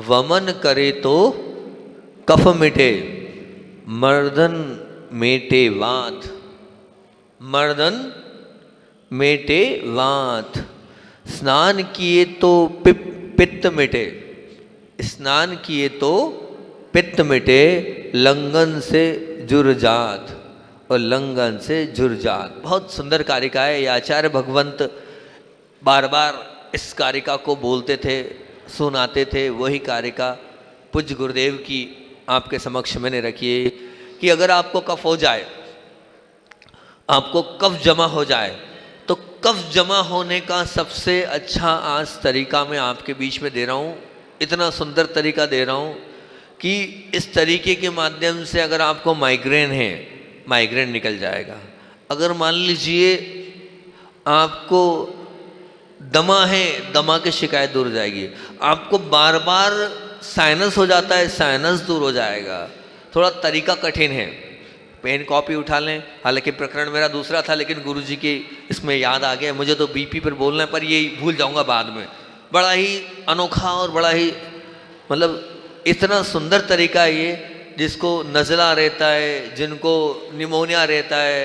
वमन करे तो कफ मिटे, मर्दन मेटे वात। मर्दन मेटे वात। स्नान किए तो पित्त मिटे, स्नान किए तो पित्त मिटे, लंगन से जुर्जात, और लंगन से जुर्जात। बहुत सुंदर कारिका है। ये आचार्य भगवंत बार बार इस कारिका को बोलते थे, सुनाते थे। वही कारिका पूज्य गुरुदेव की आपके समक्ष मैंने रखी है कि अगर आपको कफ हो जाए, आपको कफ जमा हो जाए, तो कफ जमा होने का सबसे अच्छा आज तरीका मैं आपके बीच में दे रहा हूँ। इतना सुंदर तरीका दे रहा हूँ कि इस तरीके के माध्यम से अगर आपको माइग्रेन है, माइग्रेन निकल जाएगा। अगर मान लीजिए आपको दमा है, दमा की शिकायत दूर हो जाएगी। आपको बार बार साइनस हो जाता है, साइनस दूर हो जाएगा। थोड़ा तरीका कठिन है, पेन कॉपी उठा लें। हालांकि प्रकरण मेरा दूसरा था, लेकिन गुरुजी की इसमें याद आ गया। मुझे तो बीपी पर बोलना है, पर ये भूल जाऊंगा बाद में। बड़ा ही अनोखा और बड़ा ही मतलब इतना सुंदर तरीका है ये, जिसको नज़ला रहता है, जिनको निमोनिया रहता है,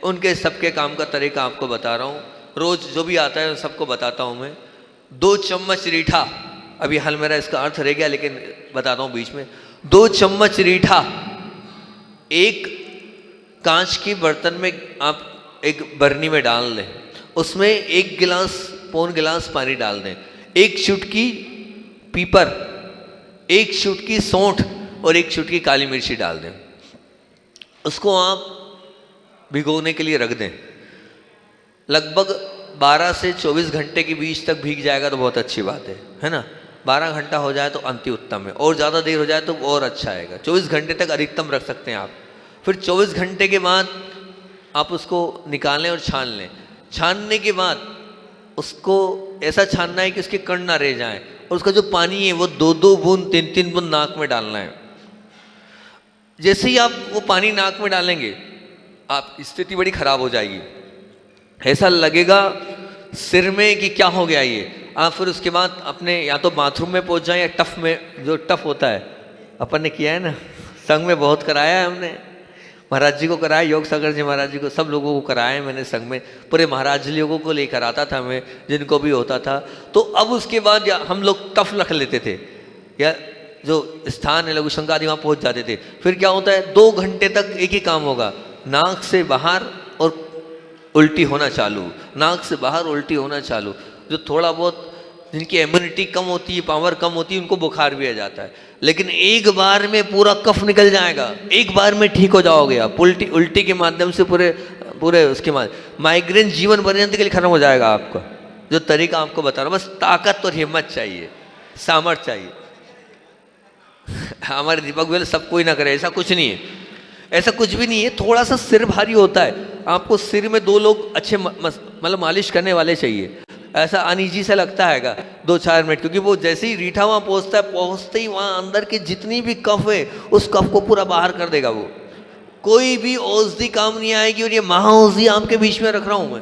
उनके सबके काम का तरीका आपको बता रहा हूँ। रोज़ जो भी आता है सबको बताता हूँ मैं। 2 चम्मच रीठा, अभी हाल मेरा इसका अर्थ रह गया लेकिन बताता हूँ बीच में। 2 चम्मच रीठा एक कांच की बर्तन में आप एक बरनी में डाल दें, उसमें 1 गिलास पौन गिलास पानी डाल दें। 1 चुटकी पीपर, 1 चुटकी सौंठ और 1 चुटकी काली मिर्ची डाल दें। उसको आप भिगोने के लिए रख दें। लगभग 12 से 24 घंटे के बीच तक भीग जाएगा तो बहुत अच्छी बात है ना। 12 घंटा हो जाए तो अति उत्तम है, और ज़्यादा देर हो जाए तो और अच्छा आएगा। 24 घंटे तक अधिकतम रख सकते हैं आप। फिर 24 घंटे के बाद आप उसको निकालें और छान लें। छानने के बाद उसको ऐसा छानना है कि उसके कण ना रह जाएं, और उसका जो पानी है वो 2-2 बूंद 3-3 बूंद नाक में डालना है। जैसे ही आप वो पानी नाक में डालेंगे, आप स्थिति बड़ी खराब हो जाएगी। ऐसा लगेगा सिर में कि क्या हो गया ये। आप फिर उसके बाद अपने या तो बाथरूम में पहुंच जाएं, या टफ में, जो टफ होता है अपन ने किया है ना, संघ में बहुत कराया है हमने। महाराज जी को कराया, योग सागर जी महाराज जी को, सब लोगों को कराया है मैंने संघ में। पूरे महाराज लोगों को लेकर आता था मैं, जिनको भी होता था। तो अब उसके बाद हम लोग टफ रख लेते थे, या जो स्थान है लघु शंका आदि वहाँ पहुँच जाते थे। फिर क्या होता है, 2 घंटे तक एक ही काम होगा, नाक से बाहर और उल्टी होना चालू, नाक से बाहर उल्टी होना चालू। जो थोड़ा बहुत जिनकी इम्यूनिटी कम होती है, पावर कम होती है, उनको बुखार भी आ जाता है। लेकिन एक बार में पूरा कफ निकल जाएगा, एक बार में ठीक हो जाओगे आप। उल्टी के माध्यम से पूरे उसके माइग्रेन जीवन पर्यंत के लिए खत्म हो जाएगा आपका। जो तरीका आपको बता रहा हूँ, बस ताकत और हिम्मत चाहिए, सामर्थ्य चाहिए। हमारे दीपक बोले सब कोई ना करे, ऐसा कुछ नहीं है, ऐसा कुछ भी नहीं है। थोड़ा सा सिर भारी होता है, आपको सिर में 2 लोग अच्छे मतलब मालिश करने वाले चाहिए। ऐसा अनईजी से लगता है 2-4 मिनट, क्योंकि वो जैसे ही रीठा वहाँ पहुँचता है, पहुँचते ही वहाँ अंदर की जितनी भी कफ है उस कफ को पूरा बाहर कर देगा वो। कोई भी औषधि काम नहीं आएगी। और ये महाऔषधि आपके बीच में रख रहा हूँ मैं,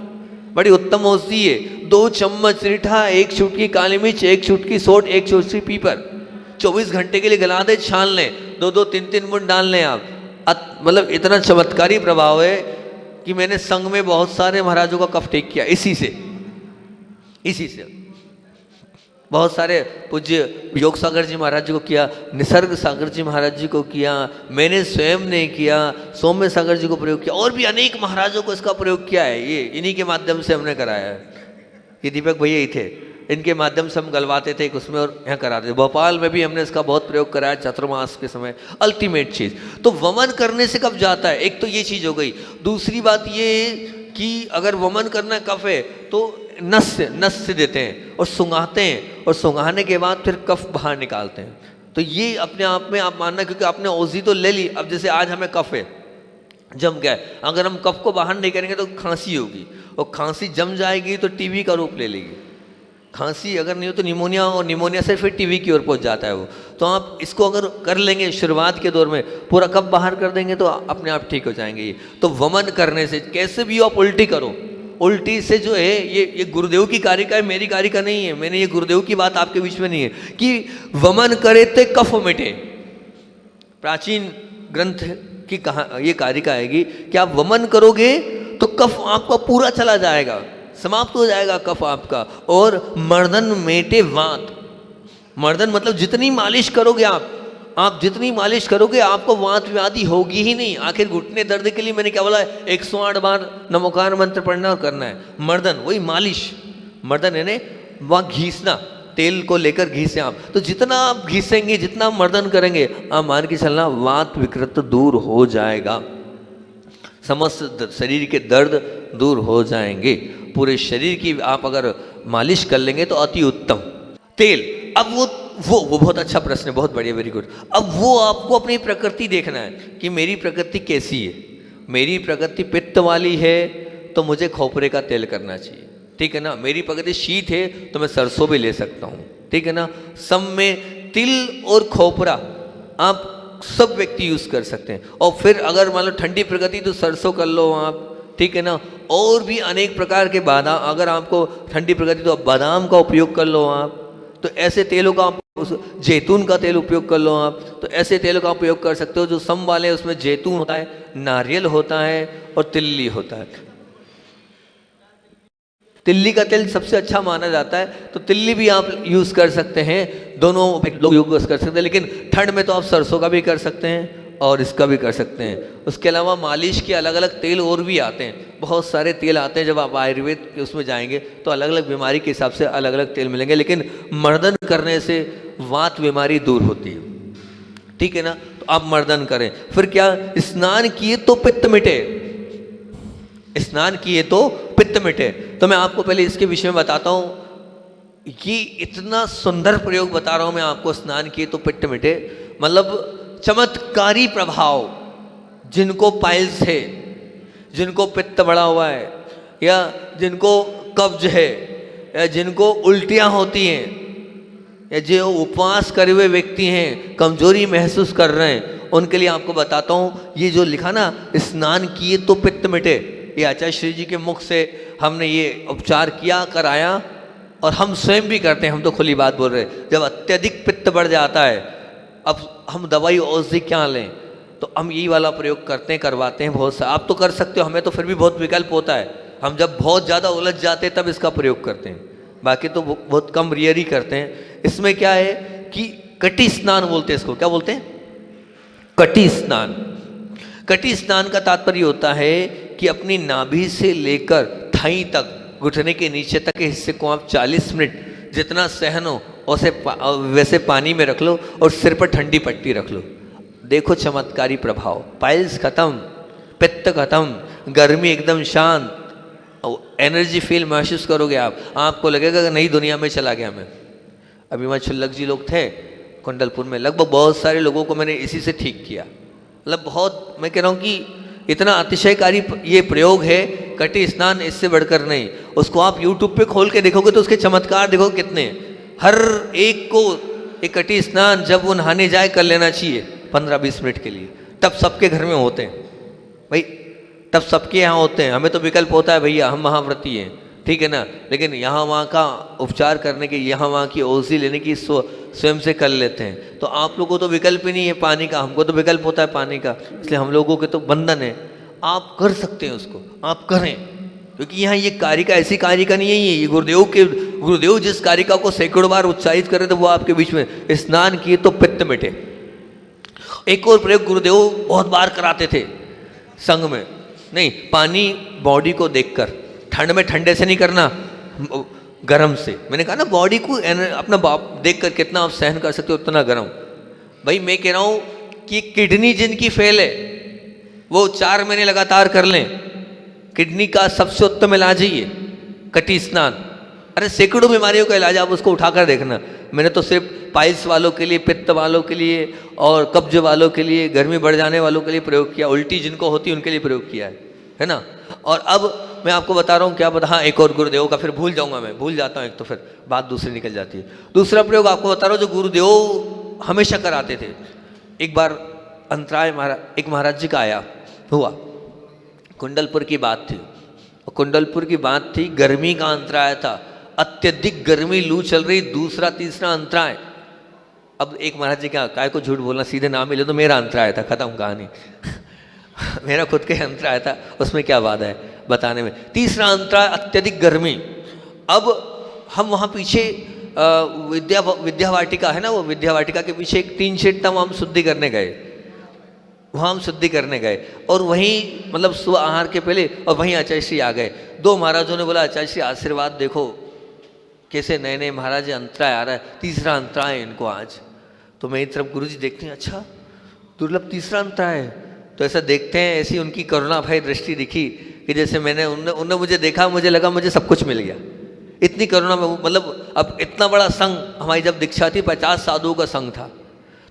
बड़ी उत्तम औषधि है। 2 चम्मच रीठा, 1 चुटकी काली मिर्च, 1 चुटकी सौंठ, 1 चुटकी पीपर। 24 घंटे के लिए गला दे, छान लें, 2-2, 3-3 बूंद डाल लें आप। मतलब इतना चमत्कारी प्रभाव है कि मैंने संघ में बहुत सारे महाराजों का कफ ठीक किया इसी से। बहुत सारे पूज्य योग सागर जी महाराज जी को किया, निसर्ग सागर जी महाराज जी को किया, मैंने स्वयं ने किया, सौम्य सागर जी को प्रयोग किया, और भी अनेक महाराजों को इसका प्रयोग किया है। ये इन्हीं के माध्यम से हमने कराया है। ये दीपक भैया ही थे, इनके माध्यम से हम गलवाते थे उसमें और यहाँ कराते थे। भोपाल में भी हमने इसका बहुत प्रयोग कराया चातुर्मास के समय। अल्टीमेट चीज़ तो वमन करने से कब जाता है, एक तो ये चीज़ हो गई। दूसरी बात ये कि अगर वमन करना कफ है तो नस से देते हैं और सुंघाते हैं, और सुंघाने के बाद फिर कफ बाहर निकालते हैं। तो ये अपने आप में आप मानना, क्योंकि आपने औषधि तो ले ली। अब जैसे आज हमें कफ है, जम गया, अगर हम कफ को बाहर नहीं करेंगे तो खांसी होगी, और खांसी जम जाएगी तो टीबी का रूप ले लेगी। खांसी अगर नहीं हो तो निमोनिया, और निमोनिया से फिर टीबी की ओर पहुंच जाता है वो। तो आप इसको अगर कर लेंगे शुरुआत के दौर में, पूरा कफ बाहर कर देंगे तो अपने आप ठीक हो जाएंगे। ये तो वमन करने से, कैसे भी आप उल्टी करो, उल्टी से जो है ये गुरुदेव की कारिका है, मेरी कारिका नहीं है। मैंने ये गुरुदेव की बात आपके बीच में नहीं है कि वमन करे ते कफ मिटे। प्राचीन ग्रंथ की कहा ये कारिका आएगी कि आप वमन करोगे तो कफ आपका पूरा चला जाएगा, समाप्त हो जाएगा कफ आपका। और मर्दन मेटे वात, मर्दन मतलब जितनी मालिश करोगे आप जितनी मालिश करोगे आपको वात व्याधि होगी ही नहीं। आखिर घुटने दर्द के लिए मैंने क्या बोला है, 108 बार नमोकार मंत्र पढ़ना और करना है। मर्दन वही मालिश, मर्दन यानी वहाँ घीसना, तेल को लेकर घीसे आप। तो जितना आप घीसेंगे, जितना मर्दन करेंगे, आप मान के चलना वात विकृत दूर हो जाएगा, समस्त शरीर के दर्द दूर हो जाएंगे। पूरे शरीर की आप अगर मालिश कर लेंगे तो अति उत्तम। तेल, अब वो बहुत अच्छा प्रश्न है, बहुत बढ़िया, वेरी गुड। अब वो आपको अपनी प्रकृति देखना है कि मेरी प्रकृति कैसी है। मेरी प्रकृति पित्त वाली है तो मुझे खोपरे का तेल करना चाहिए, ठीक है ना। मेरी प्रकृति शीत है तो मैं सरसों भी ले सकता हूँ, ठीक है ना। सब में तिल और खोपरा आप सब व्यक्ति यूज कर सकते हैं। और फिर अगर मान लो ठंडी प्रकृति तो सरसों कर लो आप, ठीक है ना। और भी अनेक प्रकार के बादाम, अगर आपको ठंडी प्रकृति तो बादाम का उपयोग कर लो आप। तो ऐसे तेलों का आप, जैतून का तेल उपयोग कर लो आप। तो ऐसे तेलों का उपयोग कर सकते हो जो सम वाले, उसमें जैतून होता है, नारियल होता है और तिल्ली होता है। तिल्ली का तेल सबसे अच्छा माना जाता है, तो तिल्ली भी आप यूज कर सकते हैं, दोनों लोग यूज कर सकते हैं। लेकिन ठंड में तो आप सरसों का भी कर सकते हैं और इसका भी कर सकते हैं। उसके अलावा मालिश के अलग अलग तेल और भी आते हैं, बहुत सारे तेल आते हैं। जब आप आयुर्वेद के उसमें जाएंगे तो अलग अलग बीमारी के हिसाब से अलग अलग तेल मिलेंगे। लेकिन मर्दन करने से वात बीमारी दूर होती है, ठीक है ना। तो आप मर्दन करें। फिर क्या, स्नान किए तो पित्त मिटे, स्नान किए तो पित्त मिटे। तो मैं आपको पहले इसके विषय में बताता हूँ। ये इतना सुंदर प्रयोग बता रहा हूँ मैं आपको, स्नान किए तो पित्त मिटे, मतलब चमत्कारी प्रभाव। जिनको पाइल्स है, जिनको पित्त बढ़ा हुआ है, या जिनको कब्ज है, या जिनको उल्टियाँ होती हैं, या जो उपवास करे हुए व्यक्ति हैं, कमजोरी महसूस कर रहे हैं, उनके लिए आपको बताता हूँ। ये जो लिखा ना, स्नान किए तो पित्त मिटे, ये आचार्य श्री जी के मुख से हमने ये उपचार किया, कराया, और हम स्वयं भी करते हैं। हम तो खुली बात बोल रहे हैं। जब अत्यधिक पित्त बढ़ जाता है, अब हम दवाई औषधि क्या लें, तो हम यही वाला प्रयोग करते हैं, करवाते हैं बहुत सा। आप तो कर सकते हो, हमें तो फिर भी बहुत विकल्प होता है। हम जब बहुत ज़्यादा उलझ जाते हैं तब इसका प्रयोग करते हैं, बाकी तो बहुत कम रियर ही करते हैं। इसमें क्या है कि कटी स्नान बोलते हैं इसको। क्या बोलते हैं? कटी स्नान। कटी स्नान का तात्पर्य होता है कि अपनी नाभि से लेकर थाई तक, घुटने के नीचे तक के हिस्से को आप 40 मिनट जितना सहन हो वैसे पानी में रख लो और सिर पर ठंडी पट्टी रख लो। देखो चमत्कारी प्रभाव, पाइल्स खत्म, पित्त खत्म, गर्मी एकदम शांत, एनर्जी फील महसूस करोगे आप। आपको लगेगा कि नई दुनिया में चला गया मैं। अभी वहाँ छुल्लक जी लोग थे कुंडलपुर में, लगभग बहुत सारे लोगों को मैंने इसी से ठीक किया। मतलब बहुत, मैं कह रहा हूँ कि इतना अतिशयकारी ये प्रयोग है, कटी स्नान, इससे बढ़कर नहीं। उसको आप यूट्यूब पे खोल के देखोगे तो उसके चमत्कार देखो कितने। हर एक को एक कटी स्नान जब वो नहाने जाए कर लेना चाहिए 15-20 मिनट के लिए, तब सबके घर में होते हैं भाई, तब सबके यहाँ होते हैं। हमें तो विकल्प होता है भैया, हम महाव्रती हैं, ठीक है ना। लेकिन यहाँ वहाँ का उपचार करने के, यहाँ वहाँ की औषधि लेने की स्वयं से कर लेते हैं। तो आप लोगों को तो विकल्प ही नहीं है पानी का, हमको तो विकल्प होता है पानी का, इसलिए हम लोगों के तो बंधन है। आप कर सकते हैं उसको, आप करें, क्योंकि यहाँ ये कारिका ऐसी कारिका नहीं है। ये गुरुदेव जिस कारिका को सैकड़ों बार उच्चारित कर रहे थे वो आपके बीच में, स्नान किए तो पित्त मिटे। एक और प्रयोग गुरुदेव बहुत बार कराते थे संघ में। नहीं, पानी बॉडी को देखकर, ठंड में ठंडे से नहीं करना, गर्म से। मैंने कहा ना, बॉडी को अपना देख कर कितना आप सहन कर सकते हो उतना गर्म। भाई मैं कह रहा हूँ कि किडनी जिनकी फेल है वो 4 महीने लगातार कर लें, किडनी का सबसे उत्तम इलाज ही है कटी स्नान। अरे सैकड़ों बीमारियों का इलाज, आप उसको उठाकर देखना। मैंने तो सिर्फ पाइल्स वालों के लिए, पित्त वालों के लिए और कब्ज वालों के लिए, गर्मी बढ़ जाने वालों के लिए प्रयोग किया, उल्टी जिनको होती है उनके लिए प्रयोग किया है ना। और अब मैं आपको बता रहा हूँ, क्या बता, हाँ एक और गुरुदेव का, फिर भूल जाऊँगा मैं, भूल जाता हूँ एक, तो फिर बात दूसरी निकल जाती है। दूसरा प्रयोग आपको बता रहा हूँ जो गुरुदेव हमेशा कराते थे। एक बार अंतराय एक महाराज जी का आया हुआ, कुंडलपुर की बात थी, और कुंडलपुर की बात थी, गर्मी का अंतराय था, अत्यधिक गर्मी, लू चल रही, दूसरा तीसरा अंतराय। अब एक महाराज जी क्या, काय को झूठ बोलना, सीधे नाम मिले तो मेरा अंतराय था, खत्म कहानी। मेरा खुद के अंतराय था, उसमें क्या बात है बताने में। तीसरा अंतराय अत्यधिक गर्मी। अब हम वहाँ पीछे विद्या वाटिका है ना, वो विद्या वाटिका के पीछे एक टीन शेड था, वहाँ हम शुद्धि करने गए, वहाँ हम शुद्धि करने गए। और वहीं मतलब सुबह आहार के पहले, और वहीं आचार्य श्री आ गए। दो महाराजों ने बोला, आचार्य श्री आशीर्वाद देखो कैसे नए नए महाराज अंतराय आ रहा है, तीसरा अंतराय है इनको आज। तो मैं एक तरफ गुरु जी देखते हैं, अच्छा दुर्लभ तीसरा अंतराय है। तो ऐसा देखते हैं, ऐसी उनकी करुणा भय दृष्टि दिखी कि जैसे उनने मुझे देखा, मुझे लगा मुझे सब कुछ मिल गया। इतनी करुणा में, मतलब अब इतना बड़ा संघ, हमारी जब दीक्षा थी 50 साधुओं का संघ था।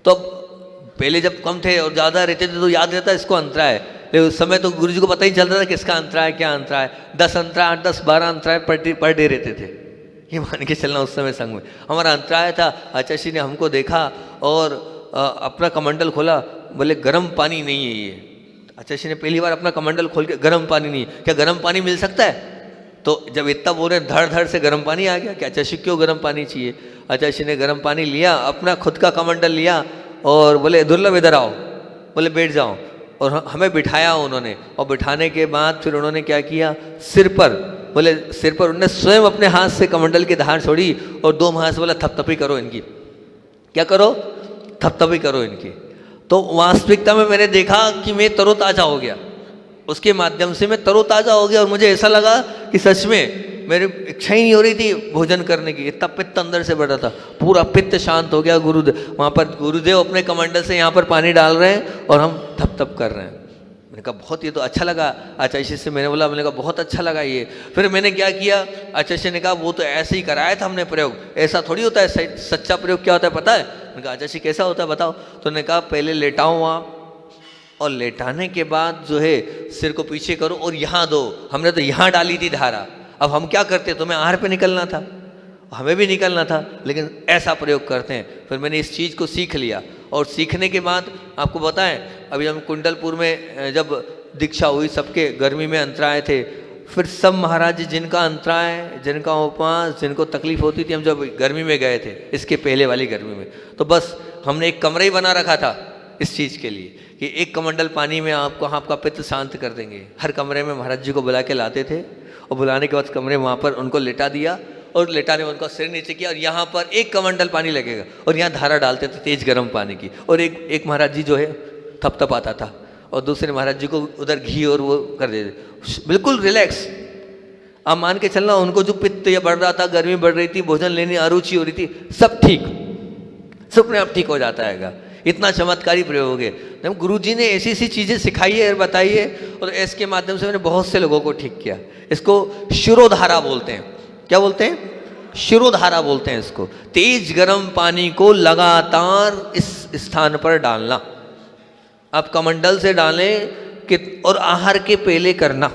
तो अब पहले जब कम थे और ज़्यादा रहते थे तो याद रहता इसको अंतराय, लेकिन उस समय तो गुरु जी को पता ही चलता था किसका अंतराय क्या अंतराय। 10 अंतराय, 8, 10, 12 अंतराय पर डे रहते थे, ये मान के चलना। उस समय संघ में हमारा अंतराय था। आचार्य श्री ने हमको देखा और अपना कमंडल खोला, बोले गर्म पानी नहीं है ये। आचार्य श्री ने पहली बार अपना कमंडल खोल के, गर्म पानी नहीं है, क्या गर्म पानी मिल सकता है? तो जब इतना बोल रहे धड़ धड़ से गर्म पानी आ गया, क्या आचार्य श्री क्यों गर्म पानी चाहिए? आचार्य श्री ने गर्म पानी लिया, अपना खुद का कमंडल लिया और बोले दुर्लभ इधर आओ, बोले बैठ जाओ। और हमें बिठाया उन्होंने, और बिठाने के बाद फिर उन्होंने क्या किया, सिर पर, बोले सिर पर उन्होंने स्वयं अपने हाथ से कमंडल की धार छोड़ी और 2 हाथ से बोला थपथपी करो इनकी। क्या करो? थपथपी करो इनकी। तो वास्तविकता में मैंने देखा कि मैं तरोताजा हो गया, उसके माध्यम से मैं तरोताजा हो गया। और मुझे ऐसा लगा कि सच में मेरी इच्छा ही नहीं हो रही थी भोजन करने की, इतना पित्त अंदर से बढ़ रहा था, पूरा पित्त शांत हो गया। वहाँ पर गुरुदेव अपने कमंडल से यहाँ पर पानी डाल रहे हैं और हम थप थप कर रहे हैं। मैंने कहा बहुत, ये तो अच्छा लगा। आचार्य श्री से मैंने बोला, मैंने कहा बहुत अच्छा लगा ये। फिर मैंने क्या किया, आचार्य श्री ने कहा वो तो ऐसे ही कराया था हमने प्रयोग, ऐसा थोड़ी होता है, सच्चा प्रयोग क्या होता है पता है? मैंने कहा आचार्य श्री कैसा होता है बताओ। तो उन्होंने कहा पहले लेटाओ वहाँ, और लेटाने के बाद जो है सिर को पीछे करो और यहाँ दो। हमने तो यहाँ डाली थी धारा, अब हम क्या करते, तुम्हें आहार पे निकलना था, हमें भी निकलना था, लेकिन ऐसा प्रयोग करते हैं। फिर मैंने इस चीज़ को सीख लिया, और सीखने के बाद आपको बताएं, अभी हम कुंडलपुर में जब दीक्षा हुई, सबके गर्मी में अंतराय थे, फिर सब महाराज जिनका अंतराय, जिनका उपवास, जिनको तकलीफ होती थी, हम जब गर्मी में गए थे, इसके पहले वाली गर्मी में, तो बस हमने एक कमरा ही बना रखा था इस चीज़ के लिए कि एक कमंडल पानी में आपका पित्त शांत कर देंगे। हर कमरे में महाराज जी को बुला के लाते थे, और बुलाने के बाद कमरे वहाँ पर उनको लेटा दिया, और लेटाने में उनका सिर नीचे किया, और यहाँ पर एक कमंडल पानी लगेगा, और यहाँ धारा डालते थे तेज गर्म पानी की। और एक महाराज जी जो है थप आता था, और दूसरे महाराज जी को उधर घी और वो कर देते, बिल्कुल रिलैक्स। आप मान के चलना, उनको जो पित्त या बढ़ रहा था, गर्मी बढ़ रही थी, भोजन लेने अरुचि हो रही थी, सब ठीक, सब अपने आप ठीक हो जाता है। इतना चमत्कारी प्रयोग है। जब गुरु जी ने ऐसी ऐसी चीज़ें सिखाई है और बताई है, और इसके माध्यम से मैंने बहुत से लोगों को ठीक किया। इसको शिरोधारा बोलते हैं। क्या बोलते हैं? शिरोधारा बोलते हैं इसको। तेज गर्म पानी को लगातार इस स्थान पर डालना, आप कमंडल से डालें कि, और आहार के पहले करना,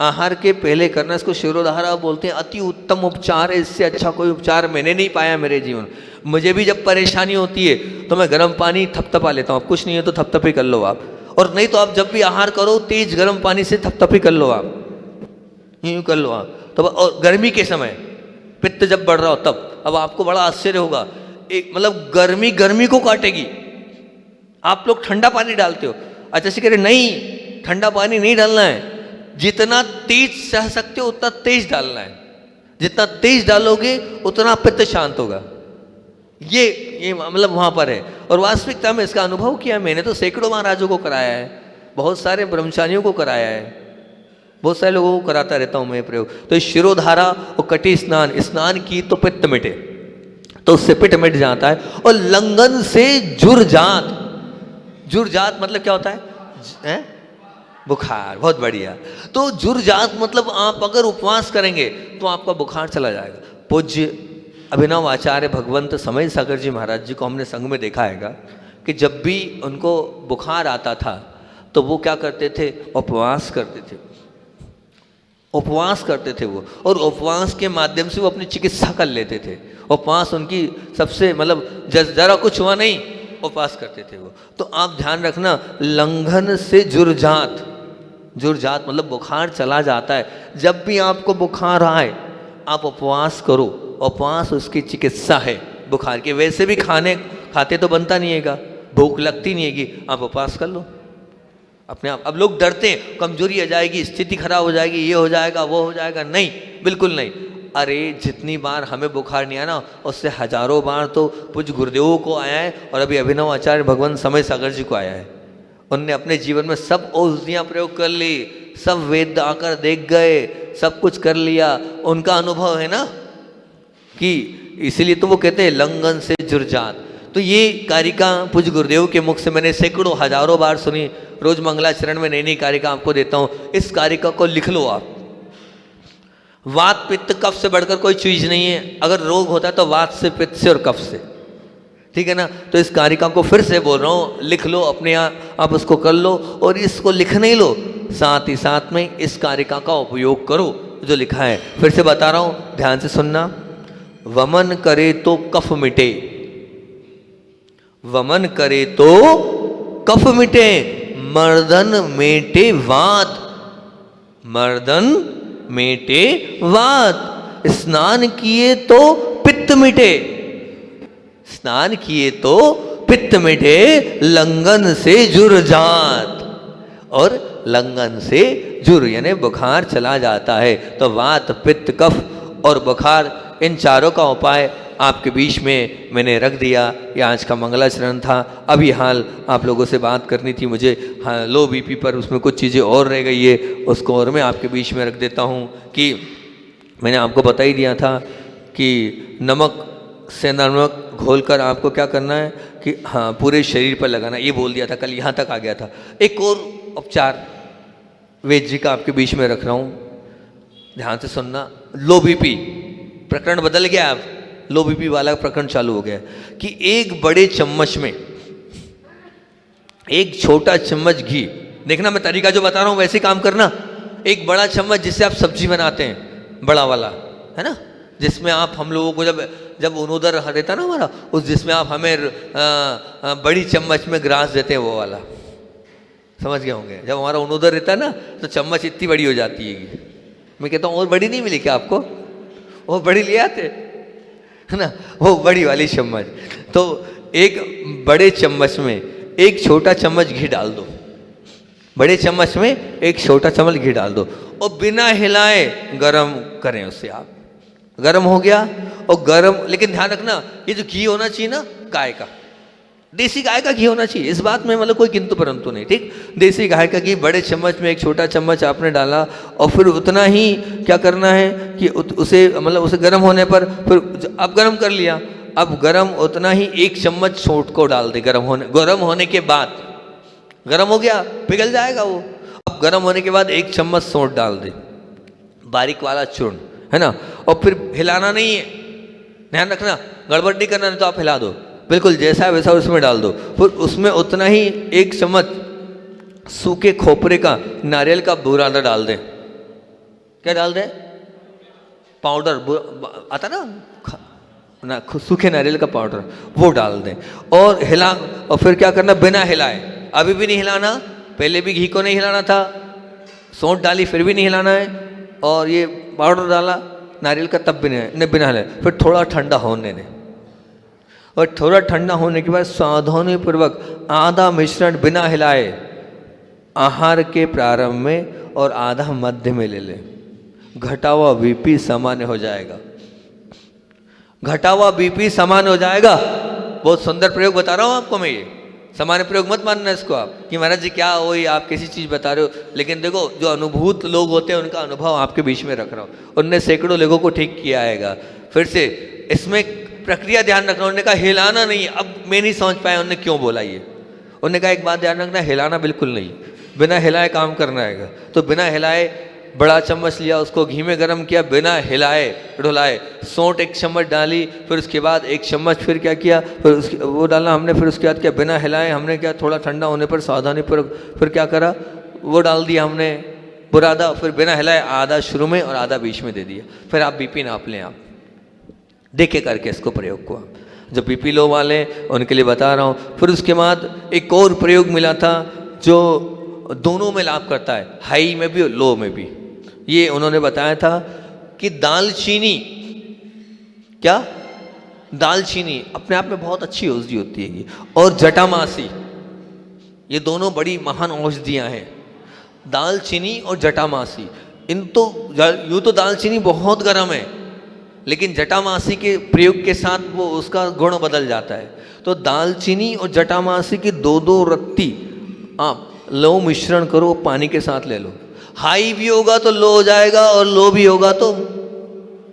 आहार के पहले करना, इसको शिरोधारा बोलते हैं। अति उत्तम उपचार है, इससे अच्छा कोई उपचार मैंने नहीं पाया मेरे जीवन। मुझे भी जब परेशानी होती है तो मैं गर्म पानी थपथपा लेता हूँ, कुछ नहीं है तो थपथपी कर लो आप, और नहीं तो आप जब भी आहार करो तेज गर्म पानी से थपथपी कर लो आप, यूँ कर लो आप। तो और गर्मी के समय पित्त जब बढ़ रहा हो तब, अब आपको बड़ा आश्चर्य होगा, एक मतलब गर्मी को काटेगी। आप लोग ठंडा पानी डालते हो, अच्छा से कह रहे नहीं ठंडा पानी नहीं डालना है, जितना तेज सह सकते हो उतना तेज डालना है, जितना तेज डालोगे उतना पित्त शांत होगा। ये मतलब वहाँ पर है, और वास्तविकता में इसका अनुभव किया मैंने। तो सैकड़ों महाराजों को कराया है, बहुत सारे ब्रह्मचारियों को कराया है, बहुत सारे लोगों को कराता रहता हूँ मैं प्रयोग। तो इस शिरोधारा और कटी स्नान की तो पित्त मिटे, तो उससे पित्त मिट जाता है। और लंघन से जुरजात, जुरजात मतलब क्या होता है? बुखार। बहुत बढ़िया। तो जुरजात मतलब आप अगर उपवास करेंगे तो आपका बुखार चला जाएगा। पूज्य अभिनव आचार्य भगवंत समय सागर जी महाराज जी को हमने संग में देखा हैगा कि जब भी उनको बुखार आता था तो वो क्या करते थे? उपवास करते थे, उपवास करते थे वो, और उपवास के माध्यम से वो अपनी चिकित्सा कर लेते थे। उपवास उनकी सबसे मतलब जरा कुछ हुआ नहीं, उपवास करते थे वो। तो आप ध्यान रखना, लंघन से जुरजात, जुर्जात मतलब बुखार चला जाता है। जब भी आपको बुखार आए आप उपवास करो, उपवास उसकी चिकित्सा है बुखार की। वैसे भी खाते तो बनता नहीं हैगा, भूख लगती नहीं हैगी, आप उपवास कर लो अपने आप। अब लोग डरते हैं कमजोरी आ जाएगी, स्थिति खराब हो जाएगी, ये हो जाएगा वो हो जाएगा। नहीं, बिल्कुल नहीं। अरे जितनी बार हमें बुखार नहीं आया ना, उससे हजारों बार तो पूज्य गुरुदेवों को आया है, और अभी अभिनव आचार्य भगवान समय सागर जी को आया है। उनने अपने जीवन में सब औषधियाँ प्रयोग कर ली, सब वेद आकर देख गए, सब कुछ कर लिया, उनका अनुभव है ना कि इसीलिए तो वो कहते हैं लंगन से जुर्जात। तो ये कारिका पूज्य गुरुदेव के मुख से मैंने सैकड़ों हजारों बार सुनी। रोज मंगलाचरण में नई नई कारिका आपको देता हूँ, इस कारिका को लिख लो आप। वात पित्त कफ से बढ़कर कोई चीज नहीं है। अगर रोग होता है तो वात से, पित्त से और कफ से, ठीक है ना। तो इस कारिका को फिर से बोल रहा हूँ, लिख लो अपने आप उसको कर लो, और इसको लिखने ही लो, साथ ही साथ में इस कारिका का उपयोग करो जो लिखा है। फिर से बता रहा हूँ, ध्यान से सुनना। वमन करे तो कफ मिटे, वमन करे तो कफ मिटे, मर्दन मेटे वात, मर्दन मेटे वात। स्नान किए तो पित्त मिटे, स्नान किए तो पित्त मिटे, लंगन से जुर्जात। और लंगन से जुर यानी बुखार चला जाता है। तो वात पित्त कफ और बुखार, इन चारों का उपाय आपके बीच में मैंने रख दिया। ये आज का मंगलाचरण था। अभी हाल आप लोगों से बात करनी थी मुझे, हाँ, लो बीपी पर, उसमें कुछ चीज़ें और रह गई है, उसको और मैं आपके बीच में रख देता हूँ कि मैंने आपको बता ही दिया था कि नमक से नमक घोलकर आपको क्या करना है कि हाँ पूरे शरीर पर लगाना, ये बोल दिया था, कल यहाँ तक आ गया था। एक और उपचार वेद जी का आपके बीच में रख रहा हूँ, ध्यान से सुनना। लो बीपी प्रकरण बदल गया, अब लो बीपी वाला प्रकरण चालू हो गया कि एक बड़े चम्मच में एक छोटा चम्मच घी, देखना मैं तरीका जो बता रहा हूँ वैसे काम करना। एक बड़ा चम्मच जिससे आप सब्जी बनाते हैं, बड़ा वाला है ना, जिसमें आप हम लोगों को जब उनोदर रहता ना हमारा, उस जिसमें आप हमें बड़ी चम्मच में ग्रास देते हैं, वो वाला समझ गए होंगे। जब हमारा उनोदर रहता है ना तो चम्मच इतनी बड़ी हो जाती है। मैं कहता हूँ और बड़ी नहीं मिली क्या आपको, वो बड़ी ले आते है ना, वो बड़ी वाली चम्मच। तो एक बड़े चम्मच में एक छोटा चम्मच घी डाल दो, बड़े चम्मच में एक छोटा चम्मच घी डाल दो, और बिना हिलाए गरम करें उससे। आप गरम हो गया, और गरम, लेकिन ध्यान रखना ये जो घी होना चाहिए ना, गाय का, देसी गाय का घी होना चाहिए। इस बात में मतलब कोई किंतु परंतु नहीं, ठीक। देसी गाय का घी बड़े चम्मच में एक छोटा चम्मच आपने डाला, और फिर उतना ही क्या करना है कि उसे मतलब उसे गर्म होने पर, फिर अब गर्म कर लिया, अब गर्म उतना ही एक चम्मच सौंठ को डाल दे। गर्म होने के बाद, गर्म हो गया पिघल जाएगा वो, अब गर्म होने के बाद एक चम्मच सौंठ डाल दे, बारीक वाला चूर्ण, है ना। और फिर हिलाना नहीं है, ध्यान रखना, गड़बड़ नहीं करना, नहीं तो आप हिला दो, बिल्कुल जैसा है वैसा उसमें डाल दो। फिर उसमें उतना ही एक चम्मच सूखे खोपरे का, नारियल का बूरा डाल दें। क्या डाल दें? पाउडर आता ना, सूखे नारियल का पाउडर, वो डाल दें और हिला। और फिर क्या करना, बिना हिलाए, अभी भी नहीं हिलाना, पहले भी घी को नहीं हिलाना था, सौंठ डाली फिर भी नहीं हिलाना है, और ये पाउडर डाला नारियल का तब भी नहीं, बिना हिलाए। फिर थोड़ा ठंडा होने दें, और थोड़ा ठंडा होने के बाद सावधानीपूर्वक आधा मिश्रण बिना हिलाए आहार के प्रारंभ में और आधा मध्य में ले लें। घटा हुआ बीपी सामान्य हो जाएगा, घटा हुआ बीपी सामान्य हो जाएगा। बहुत सुंदर प्रयोग बता रहा हूँ आपको मैं, ये सामान्य प्रयोग मत मानना इसको आप कि महाराज जी क्या वही आप किसी चीज़ बता रहे हो। लेकिन देखो जो अनुभूत लोग होते हैं उनका अनुभव आपके बीच में रख रहा हूँ, उनने सैकड़ों लोगों को ठीक किया आएगा। फिर से इसमें प्रक्रिया ध्यान रखना। उन्होंने कहा हिलाना नहीं, अब मैं नहीं समझ पाया उन्होंने क्यों बोला ये। उन्होंने कहा एक बात ध्यान रखना, हिलाना बिल्कुल नहीं, बिना हिलाए काम करना है। तो बिना हिलाए बड़ा चम्मच लिया, उसको घी में गर्म किया, बिना हिलाए ढुलाए, सौंठ एक चम्मच डाली, फिर उसके बाद एक चम्मच फिर क्या किया, फिर उसके वो डालना हमने, फिर उसके बाद क्या, बिना हिलाए हमने क्या, थोड़ा ठंडा होने पर सावधानी पर फिर क्या करा, वो डाल दिया हमने बुरादा, फिर बिना हिलाए आधा शुरू में और आधा बीच में दे दिया। फिर आप बीपी नाप लें, आप देखे करके इसको प्रयोग को। जो बीपी लो वाले उनके लिए बता रहा हूँ। फिर उसके बाद एक और प्रयोग मिला था जो दोनों में लाभ करता है, हाई में भी और लो में भी। ये उन्होंने बताया था कि दालचीनी, क्या दालचीनी अपने आप में बहुत अच्छी औषधि होती है, और जटामासी, ये दोनों बड़ी महान औषधियाँ हैं, दालचीनी और जटामासी। इन तो यूँ तो दालचीनी बहुत गर्म है, लेकिन जटामासी के प्रयोग के साथ वो उसका गुण बदल जाता है। तो दालचीनी और जटामासी की दो दो रत्ती आप लो, मिश्रण करो, पानी के साथ ले लो। हाई भी होगा तो लो हो जाएगा, और लो भी होगा तो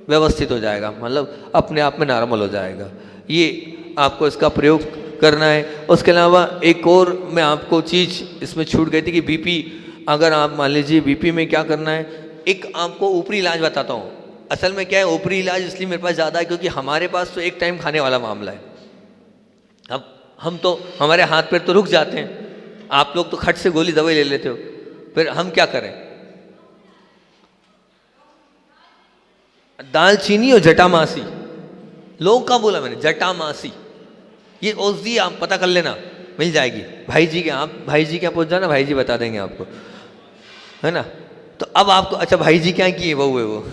व्यवस्थित हो जाएगा, मतलब अपने आप में नॉर्मल हो जाएगा। ये आपको इसका प्रयोग करना है। उसके अलावा एक और मैं आपको चीज़ इसमें छूट गई थी कि बीपी, अगर आप मान लीजिए बीपी में क्या करना है, एक आपको ऊपरी इलाज बताता हूँ। असल में क्या है, ऊपरी इलाज इसलिए मेरे पास ज़्यादा है क्योंकि हमारे पास तो एक टाइम खाने वाला मामला है। अब हम तो, हमारे हाथ पैर तो रुक जाते हैं, आप लोग तो खट से गोली दवाई ले लेते हो, फिर हम क्या करें। दालचीनी और जटामासी, लोगों का बोला मैंने, जटामासी, ये औषधि आप पता कर लेना, मिल जाएगी। भाई जी के, आप भाई जी क्या पूछ जाना, भाई जी बता देंगे आपको, है ना। तो अब आपको, अच्छा भाई जी क्या किए, बहू है वो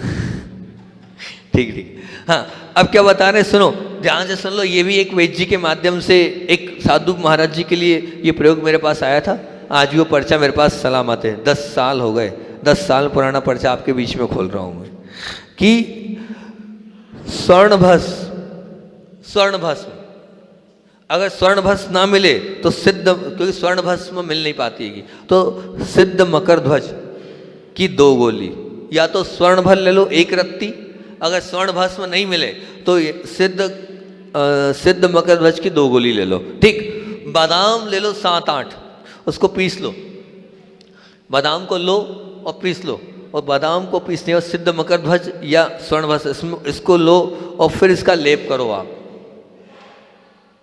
ठीक ठीक। हाँ, अब क्या बता रहे हैं, सुनो ध्यान से सुन लो। ये भी एक वैद्य जी के माध्यम से एक साधु महाराज जी के लिए ये प्रयोग मेरे पास आया था। आज भी वो पर्चा मेरे पास सलामत है, 10 साल हो गए, 10 साल पुराना पर्चा आपके बीच में खोल रहा हूँ मैं, कि स्वर्ण भस्म, अगर स्वर्ण भस्म ना मिले तो सिद्ध, क्योंकि स्वर्ण भस्म मिल नहीं पाती है, तो सिद्ध मकर ध्वज की 2 गोली, या तो स्वर्ण भल ले लो 1 रत्ती, अगर स्वर्ण भस्म नहीं मिले तो सिद्ध मकर ध्वज की 2 गोली ले लो। ठीक, बादाम ले लो 7-8, उसको पीस लो, बादाम को लो और पीस लो, और बादाम को पीसने और सिद्ध मकर ध्वज या स्वर्ण भस्म इसको लो, और फिर इसका लेप करो। आप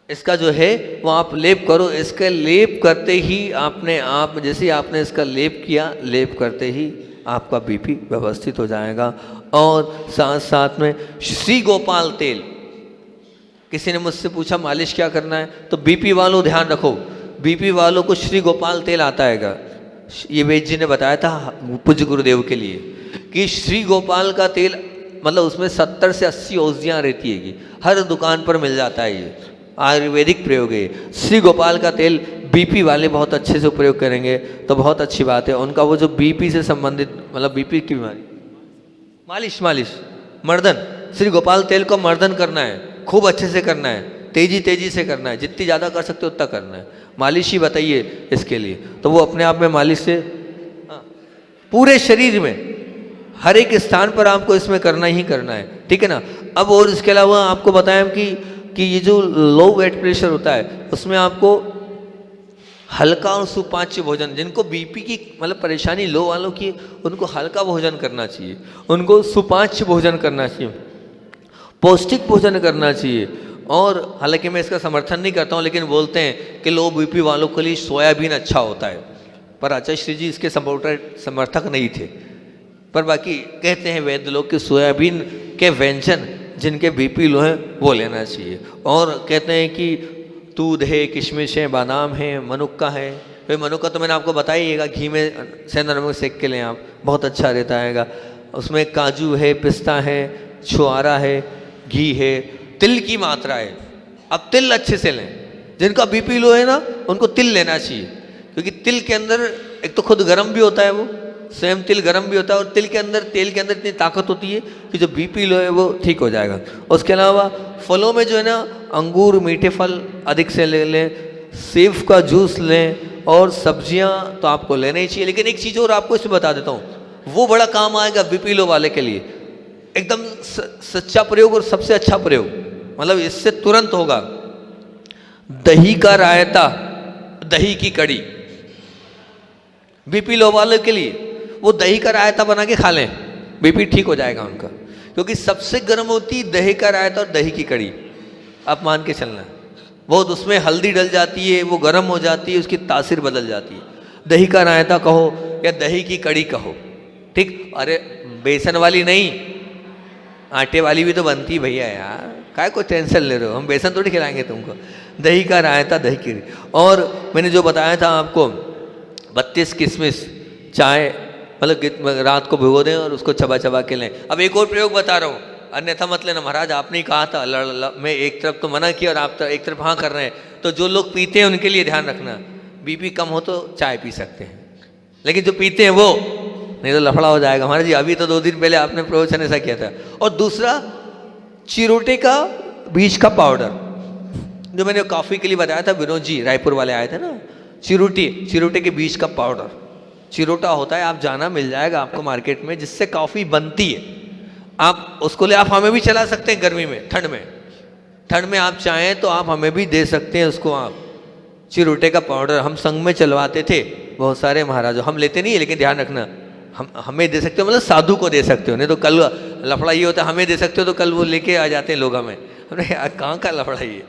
इसका जो है वो आप लेप करो। इसके लेप करते ही आप जैसे ही आपने इसका लेप किया, लेप करते ही आपका बीपी व्यवस्थित हो जाएगा। और साथ साथ में श्री गोपाल तेल, किसी ने मुझसे पूछा मालिश क्या करना है, तो बीपी वालों ध्यान रखो, बीपी वालों को श्री गोपाल तेल आता है। ये वैद्य जी ने बताया था पूज्य गुरुदेव के लिए कि श्री गोपाल का तेल, मतलब उसमें 70 से 80 औषधियाँ रहती है, हर दुकान पर मिल जाता है, ये आयुर्वेदिक प्रयोग है। श्री गोपाल का तेल बीपी वाले बहुत अच्छे से प्रयोग करेंगे तो बहुत अच्छी बात है। उनका वो जो बीपी से संबंधित, मतलब बीपी की बीमारी, मालिश मर्दन, श्री गोपाल तेल को मर्दन करना है, खूब अच्छे से करना है, तेजी से करना है, जितनी ज़्यादा कर सकते हो उतना करना है। मालिश ही बताइए इसके लिए, तो वो अपने आप में मालिश से पूरे शरीर में हर एक स्थान पर आपको इसमें करना ही करना है, ठीक है ना। अब और इसके अलावा आपको बताएं कि ये जो लो ब्लड प्रेशर होता है उसमें आपको हल्का और सुपाच्य भोजन, जिनको बीपी की मतलब परेशानी लो वालों की, उनको हल्का भोजन करना चाहिए, उनको सुपाच्य भोजन करना चाहिए, पौष्टिक भोजन करना चाहिए। और हालांकि मैं इसका समर्थन नहीं करता हूँ, लेकिन बोलते हैं कि लो बीपी वालों के लिए सोयाबीन अच्छा होता है, पर आचार्य श्री जी इसके समर्थक नहीं थे। पर बाकी कहते हैं वैद्य लोग कि सोयाबीन के व्यंजन जिनके बीपी लो हैं वो लेना चाहिए। और कहते हैं कि दूध है, किशमिश है, बादाम है, मनुक्का है। भाई मनुक्का तो मैंने आपको बताइएगा, घी में सेंधा नमक सेक के लें आप, बहुत अच्छा रहता है। उसमें काजू है, पिस्ता है, छुआरा है, घी है, तिल की मात्रा है। अब तिल अच्छे से लें, जिनका बीपी लो है ना उनको तिल लेना चाहिए, क्योंकि तिल के अंदर एक तो खुद गर्म भी होता है, वो स्वयं तिल गर्म भी होता है, और तेल के अंदर इतनी ताकत होती है कि जो बीपी लो है वो ठीक हो जाएगा। उसके अलावा फलों में जो है ना, अंगूर, मीठे फल अधिक से ले लें, सेब का जूस लें, और सब्जियां तो आपको लेना ही चाहिए। लेकिन एक चीज़ और आपको इसमें बता देता हूँ, वो बड़ा काम आएगा बीपी लो वाले के लिए, एकदम सच्चा प्रयोग और सबसे अच्छा प्रयोग, मतलब इससे तुरंत होगा। दही का रायता, दही की कड़ी, बीपी लो वाले के लिए वो दही का रायता बना के खा लें, बीपी ठीक हो जाएगा उनका। क्योंकि सबसे गर्म होती दही का रायता और दही की कड़ी, आप मान के चलना, बहुत उसमें हल्दी डल जाती है, वो गर्म हो जाती है, उसकी तासीर बदल जाती है। दही का रायता कहो या दही की कड़ी कहो, ठीक। अरे बेसन वाली नहीं, आटे वाली भी तो बनती है भैया यार, काय को टेंशन ले रहे हो, हम बेसन थोड़ी खिलाएंगे तुमको। दही का रायता, दही की। और मैंने जो बताया था आपको 32 किशमिश चाय, मतलब रात को भिगो दें और उसको चबा चबा के लें। अब एक और प्रयोग बता रहा हूँ, अन्यथा मत लेना। महाराज आपने ही कहा था, मैं एक तरफ तो मना किया और आप एक तरफ हाँ कर रहे हैं। तो जो लोग पीते हैं उनके लिए ध्यान रखना, बीपी कम हो तो चाय पी सकते हैं, लेकिन जो पीते हैं वो नहीं तो लफड़ा हो जाएगा। महाराज जी अभी तो 2 दिन पहले आपने प्रवचन ऐसा किया था। और दूसरा, चिरोटे का बीज का पाउडर, जो मैंने कॉफ़ी के लिए बताया था, विनोद जी रायपुर वाले आए थे ना, चिरोटे के बीज का पाउडर। चिरोटा होता है, आप जाना मिल जाएगा आपको मार्केट में, जिससे कॉफ़ी बनती है। आप उसको ले, आप हमें भी चला सकते हैं गर्मी में, ठंड में आप चाहें तो आप हमें भी दे सकते हैं उसको। आप चिरोटे का पाउडर हम संघ में चलवाते थे बहुत सारे महाराजों, हम लेते नहीं है, लेकिन ध्यान रखना हमें दे सकते हो, मतलब साधु को दे सकते हो, नहीं तो कल लफड़ा ये होता है हमें दे सकते हो तो कल वो लेके आ जाते हैं लोग हमें। हमने कहाँ का लफड़ा ये,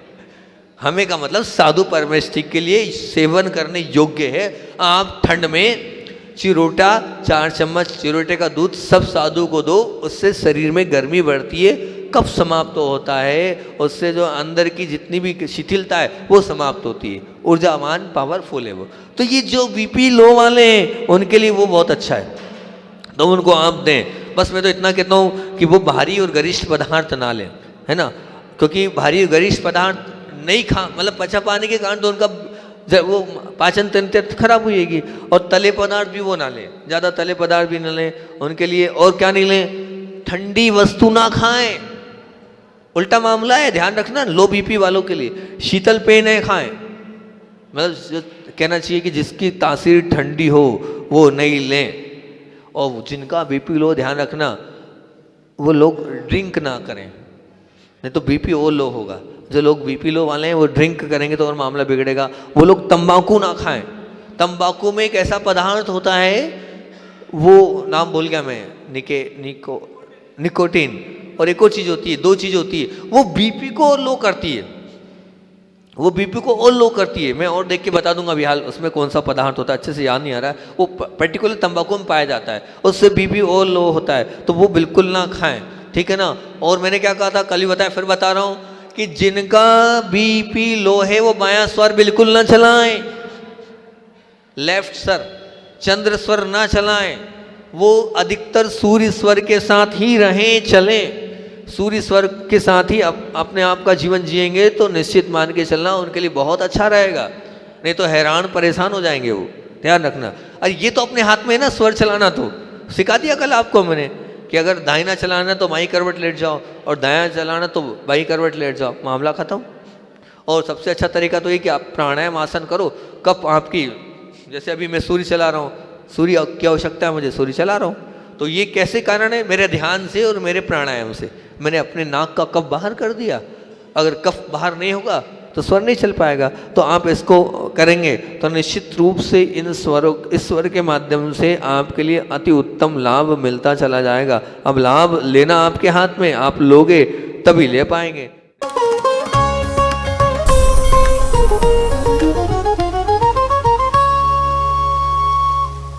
हमें का मतलब साधु परमेष्ठी के लिए सेवन करने योग्य है। आप ठंड में चिरोटा 4 चम्मच चिरोटे का दूध सब साधु को दो, उससे शरीर में गर्मी बढ़ती है, कफ समाप्त होता है, उससे जो अंदर की जितनी भी शिथिलता है वो समाप्त होती है, ऊर्जावान पावरफुल है वो। तो ये जो बीपी लो वाले हैं उनके लिए वो बहुत अच्छा है, तो उनको आप दें। बस मैं तो इतना कहता हूँ कि वो भारी और गरिष्ठ पदार्थ ना लें, है ना, क्योंकि भारी और गरिष्ठ पदार्थ नहीं मतलब पचा पाने के कारण तो उनका वो पाचन तंत्र खराब होएगी। और तले पदार्थ भी वो ना लें, ज़्यादा तले पदार्थ भी ना लें उनके लिए। और क्या नहीं लें, ठंडी वस्तु ना खाएं, उल्टा मामला है, ध्यान रखना। लो बीपी वालों के लिए शीतल पेय नहीं खाएं, मतलब कहना चाहिए कि जिसकी तासीर ठंडी हो वो नहीं लें। और जिनका बीपी लो, ध्यान रखना, वो लोग ड्रिंक ना करें, नहीं तो बीपी और लो होगा। जो लोग बीपी लो वाले हैं वो ड्रिंक करेंगे तो और मामला बिगड़ेगा। वो लोग तंबाकू ना खाएं। तंबाकू में एक ऐसा पदार्थ होता है, वो नाम भूल गया मैं, निकोटीन, और एक और चीज़ होती है, 2 चीज़ होती है, वो बीपी को लो करती है, वो बीपी को और लो करती है। मैं और देख के बता दूंगा अभी हाल उसमें कौन सा पदार्थ होता है, अच्छे से याद नहीं आ रहा है। वो पर्टिकुलर तंबाकू में पाया जाता है, उससे बीपी और लो होता है, तो वो बिल्कुल ना खाएं, ठीक है ना। और मैंने क्या कहा था, कल ही बताया, फिर बता रहा हूँ कि जिनका बीपी लो है वो बायां स्वर बिल्कुल ना चलाएं, लेफ्ट स्वर, चंद्र स्वर ना चलाएं, वो अधिकतर सूर्य स्वर के साथ ही रहें, चलें। सूर्य स्वर के साथ ही अपने आप का जीवन जिएंगे तो निश्चित मान के चलना उनके लिए बहुत अच्छा रहेगा, नहीं तो हैरान परेशान हो जाएंगे वो, ध्यान रखना। अरे ये तो अपने हाथ में है ना, स्वर चलाना तो सिखा दिया कल आपको मैंने कि अगर दाहिना चलाना तो बाईं करवट लेट जाओ और दायां चलाना तो बाईं करवट लेट जाओ, मामला खत्म। और सबसे अच्छा तरीका तो ये कि आप प्राणायाम आसन करो। कब आपकी, जैसे अभी मैं सूर्य चला रहा हूँ, सूर्य की आवश्यकता है मुझे, सूर्य चला रहा हूँ, तो ये कैसे कारण है, मेरे ध्यान से और मेरे प्राणायाम से। मैंने अपने नाक का कफ बाहर कर दिया, अगर कफ बाहर नहीं होगा तो स्वर नहीं चल पाएगा। तो आप इसको करेंगे तो निश्चित रूप से इन स्वरों, इस स्वर के माध्यम से आपके लिए अति उत्तम लाभ मिलता चला जाएगा। अब लाभ लेना आपके हाथ में, आप लोगे तभी ले पाएंगे।